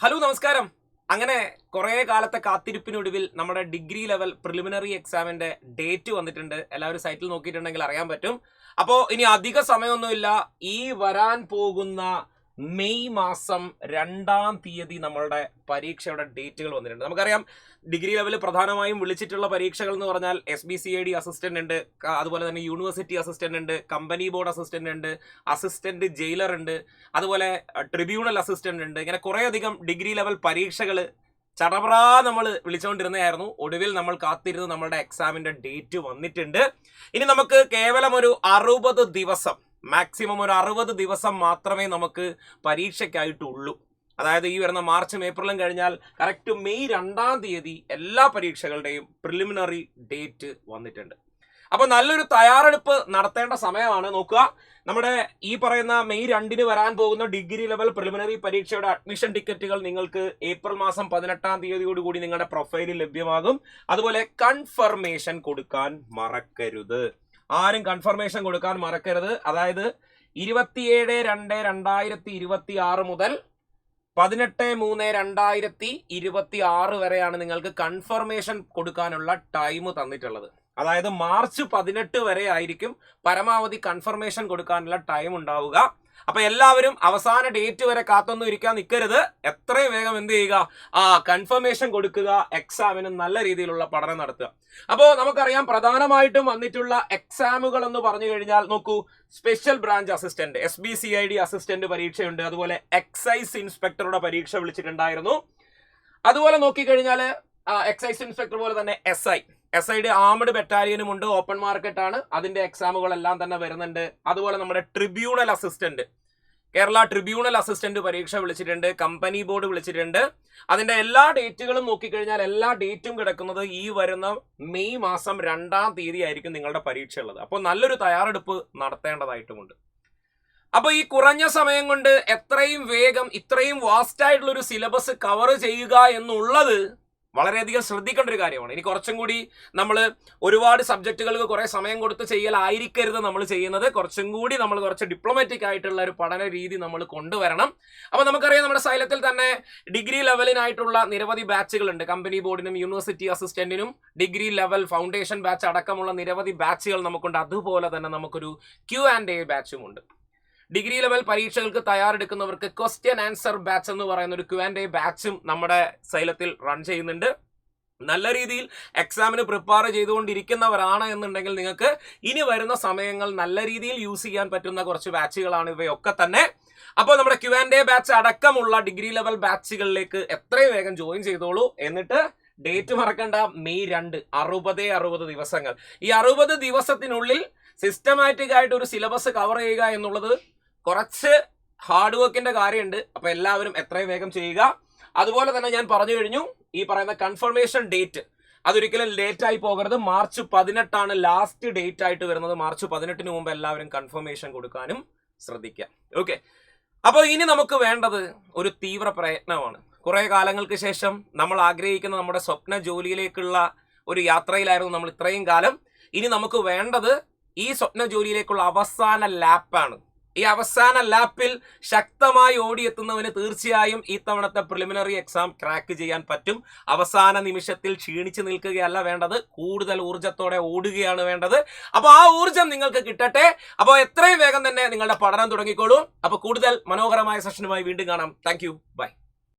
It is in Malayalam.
ഹലോ നമസ്കാരം. അങ്ങനെ കുറേ കാലത്തെ കാത്തിരിപ്പിനൊടുവിൽ നമ്മുടെ ഡിഗ്രി ലെവൽ പ്രിലിമിനറി എക്സാമിന്റെ ഡേറ്റ് വന്നിട്ടുണ്ട്. എല്ലാവരും സൈറ്റിൽ നോക്കിയിട്ടുണ്ടെങ്കിൽ അറിയാൻ പറ്റും. അപ്പോൾ ഇനി അധിക സമയമൊന്നുമില്ല. ഈ വരാൻ പോകുന്ന മെയ് മാസം 2-ാം തീയതി നമ്മളുടെ പരീക്ഷയുടെ ഡേറ്റുകൾ വന്നിട്ടുണ്ട്. നമുക്കറിയാം ഡിഗ്രി ലെവൽ പ്രധാനമായും വിളിച്ചിട്ടുള്ള പരീക്ഷകൾ എന്ന് പറഞ്ഞാൽ SBCID അസിസ്റ്റന്റ് ഉണ്ട്, അതുപോലെ തന്നെ യൂണിവേഴ്സിറ്റി അസിസ്റ്റന്റ് ഉണ്ട്, കമ്പനി ബോർഡ് അസിസ്റ്റന്റ് ഉണ്ട്, അസിസ്റ്റന്റ് ജയിലർ ഉണ്ട്, അതുപോലെ ട്രിബ്യൂണൽ അസിസ്റ്റന്റ് ഉണ്ട്. ഇങ്ങനെ കുറേയധികം ഡിഗ്രി ലെവൽ പരീക്ഷകൾ ചടപറാ നമ്മൾ വിളിച്ചുകൊണ്ടിരുന്നതായിരുന്നു. ഒടുവിൽ നമ്മൾ കാത്തിരുന്ന് നമ്മളുടെ എക്സാമിന്റെ ഡേറ്റ് വന്നിട്ടുണ്ട്. ഇനി നമുക്ക് കേവലം ഒരു 60 ദിവസം, മാക്സിമം ഒരു 60 ദിവസം മാത്രമേ നമുക്ക് പരീക്ഷയ്ക്കായിട്ടുള്ളൂ. അതായത് ഈ വരുന്ന മാർച്ചും ഏപ്രിലും കഴിഞ്ഞാൽ കറക്റ്റ് മെയ് 2-ാം തീയതി എല്ലാ പരീക്ഷകളുടെയും പ്രിലിമിനറി ഡേറ്റ് വന്നിട്ടുണ്ട്. അപ്പോൾ നല്ലൊരു തയ്യാറെടുപ്പ് നടത്തേണ്ട സമയമാണ്. നോക്കുക, നമ്മുടെ ഈ പറയുന്ന മെയ് 2-ന് വരാൻ പോകുന്ന ഡിഗ്രി ലെവൽ പ്രിലിമിനറി പരീക്ഷയുടെ അഡ്മിഷൻ ടിക്കറ്റുകൾ നിങ്ങൾക്ക് ഏപ്രിൽ മാസം 18-ാം തീയതിയോടുകൂടി നിങ്ങളുടെ പ്രൊഫൈലിൽ ലഭ്യമാകും. അതുപോലെ കൺഫർമേഷൻ കൊടുക്കാൻ മറക്കരുത്. ആരും കൺഫർമേഷൻ കൊടുക്കാൻ മറക്കരുത്. അതായത് 27/2/2026 മുതൽ 18/3/2026 വരെയാണ് നിങ്ങൾക്ക് കൺഫർമേഷൻ കൊടുക്കാനുള്ള ടൈം തന്നിട്ടുള്ളത്. അതായത് മാർച്ച് 18 വരെ ആയിരിക്കും പരമാവധി കൺഫർമേഷൻ കൊടുക്കാനുള്ള ടൈം ഉണ്ടാവുക. അപ്പൊ എല്ലാവരും അവസാന ഡേറ്റ് വരെ കാത്തൊന്നും ഇരിക്കാൻ നിൽക്കരുത്. എത്രയും വേഗം എന്ത് ചെയ്യുക, കൺഫർമേഷൻ കൊടുക്കുക, എക്സാമിന് നല്ല രീതിയിലുള്ള പഠനം നടത്തുക. അപ്പോൾ നമുക്കറിയാം പ്രധാനമായിട്ടും വന്നിട്ടുള്ള എക്സാമുകൾ എന്ന് പറഞ്ഞു കഴിഞ്ഞാൽ നോക്കൂ, special branch assistant SBCID assistant പരീക്ഷയുണ്ട്, അതുപോലെ എക്സൈസ് ഇൻസ്പെക്ടറുടെ പരീക്ഷ വിളിച്ചിട്ടുണ്ടായിരുന്നു. അതുപോലെ നോക്കിക്കഴിഞ്ഞാൽ എക്സൈസ് ഇൻസ്പെക്ടർ പോലെ തന്നെ SID ആംഡ് ബറ്റാലിയനും ഉണ്ട്, ഓപ്പൺ മാർക്കറ്റ് ആണ്, അതിന്റെ എക്സാമുകളെല്ലാം തന്നെ വരുന്നുണ്ട്. അതുപോലെ നമ്മുടെ tribunal assistant, Kerala tribunal assistant പരീക്ഷ വിളിച്ചിട്ടുണ്ട്, കമ്പനി ബോർഡ് വിളിച്ചിട്ടുണ്ട്. അതിന്റെ എല്ലാ ഡേറ്റുകളും നോക്കിക്കഴിഞ്ഞാൽ എല്ലാ ഡേറ്റും കിടക്കുന്നത് ഈ വരുന്ന മെയ് മാസം 2-ാം തീയതി ആയിരിക്കും നിങ്ങളുടെ പരീക്ഷ ഉള്ളത്. അപ്പോൾ നല്ലൊരു തയ്യാറെടുപ്പ് നടത്തേണ്ടതായിട്ടുമുണ്ട്. അപ്പോൾ ഈ കുറഞ്ഞ സമയം കൊണ്ട് എത്രയും വേഗം ഇത്രയും വാസ്റ്റ് ആയിട്ടുള്ള ഒരു സിലബസ് കവർ ചെയ്യുക എന്നുള്ളത് വളരെയധികം ശ്രദ്ധിക്കേണ്ട ഒരു കാര്യമാണ്. ഇനി കുറച്ചും കൂടി നമ്മൾ ഒരുപാട് സബ്ജക്റ്റുകൾക്ക് കുറേ സമയം കൊടുത്ത് ചെയ്യലായിരിക്കരുത് നമ്മൾ ചെയ്യുന്നത്. കുറച്ചും കൂടി നമ്മൾ കുറച്ച് ഡിപ്ലോമാറ്റിക് ആയിട്ടുള്ള ഒരു പഠന രീതി നമ്മൾ കൊണ്ടുവരണം. അപ്പോൾ നമുക്കറിയാം നമ്മുടെ സൈലത്തിൽ തന്നെ ഡിഗ്രി ലെവലിനായിട്ടുള്ള നിരവധി ബാച്ചുകളുണ്ട്. കമ്പനി ബോർഡിനും യൂണിവേഴ്സിറ്റി അസിസ്റ്റന്റിനും ഡിഗ്രി ലെവൽ ഫൗണ്ടേഷൻ ബാച്ച് അടക്കമുള്ള നിരവധി ബാച്ചുകൾ നമുക്കുണ്ട്. അതുപോലെ തന്നെ നമുക്കൊരു Q&A ബാച്ചും ഉണ്ട്. ഡിഗ്രി ലെവൽ പരീക്ഷകൾക്ക് തയ്യാറെടുക്കുന്നവർക്ക് ക്വസ്റ്റ്യൻ ആൻസർ ബാച്ച് എന്ന് പറയുന്ന ഒരു Q&A ബാച്ചും നമ്മുടെ സൈലത്തിൽ റൺ ചെയ്യുന്നുണ്ട്. നല്ല രീതിയിൽ എക്സാമിന് പ്രിപ്പയർ ചെയ്തുകൊണ്ടിരിക്കുന്നവരാണ് എന്നുണ്ടെങ്കിൽ നിങ്ങൾക്ക് ഇനി വരുന്ന സമയങ്ങൾ നല്ല രീതിയിൽ യൂസ് ചെയ്യാൻ പറ്റുന്ന കുറച്ച് ബാച്ചുകളാണ് ഇവയൊക്കെ തന്നെ. അപ്പോൾ നമ്മുടെ Q&A ബാച്ച് അടക്കമുള്ള ഡിഗ്രി ലെവൽ ബാച്ചുകളിലേക്ക് എത്രയും വേഗം ജോയിൻ ചെയ്തോളൂ. എന്നിട്ട് ഡേറ്റ് മറക്കണ്ട, മെയ് 2, 60 ദിവസങ്ങൾ. ഈ 60 ദിവസത്തിനുള്ളിൽ സിസ്റ്റമാറ്റിക് ആയിട്ട് ഒരു സിലബസ് കവർ ചെയ്യുക എന്നുള്ളത് കുറച്ച് ഹാർഡ് വർക്കിന്റെ കാര്യമുണ്ട്. അപ്പോൾ എല്ലാവരും എത്രയും വേഗം ചെയ്യുക. അതുപോലെ തന്നെ ഞാൻ പറഞ്ഞു കഴിഞ്ഞു, ഈ പറയുന്ന കൺഫർമേഷൻ ഡേറ്റ് അതൊരിക്കലും ലേറ്റ് ആയി പോകരുത്. മാർച്ച് 18 ലാസ്റ്റ് ഡേറ്റ് ആയിട്ട് വരുന്നത്. മാർച്ച് 18 മുമ്പ് എല്ലാവരും കൺഫർമേഷൻ കൊടുക്കാനും ശ്രദ്ധിക്കുക. ഓക്കെ, അപ്പോൾ ഇനി നമുക്ക് വേണ്ടത് ഒരു തീവ്ര പ്രയത്നമാണ്. കുറേ കാലങ്ങൾക്ക് ശേഷം നമ്മൾ ആഗ്രഹിക്കുന്ന നമ്മുടെ സ്വപ്ന ജോലിയിലേക്കുള്ള ഒരു യാത്രയിലായിരുന്നു നമ്മൾ ഇത്രയും കാലം. ഇനി നമുക്ക് വേണ്ടത് ഈ സ്വപ്ന ജോലിയിലേക്കുള്ള അവസാന ലാപ്പാണ്. ഈ അവസാന ലാപ്പിൽ ശക്തമായി ഓടിയെത്തുന്നവന് തീർച്ചയായും ഈ തവണത്തെ പ്രിലിമിനറി എക്സാം ക്രാക്ക് ചെയ്യാൻ പറ്റും. അവസാന നിമിഷത്തിൽ ക്ഷീണിച്ചു നിൽക്കുകയല്ല വേണ്ടത്, കൂടുതൽ ഊർജ്ജത്തോടെ ഓടുകയാണ് വേണ്ടത്. അപ്പോൾ ആ ഊർജ്ജം നിങ്ങൾക്ക് കിട്ടട്ടെ. അപ്പോൾ എത്രയും വേഗം തന്നെ നിങ്ങളുടെ പഠനം തുടങ്ങിക്കോളൂ. അപ്പോൾ കൂടുതൽ മനോഹരമായ സെഷനുമായി വീണ്ടും കാണാം. Thank you, by.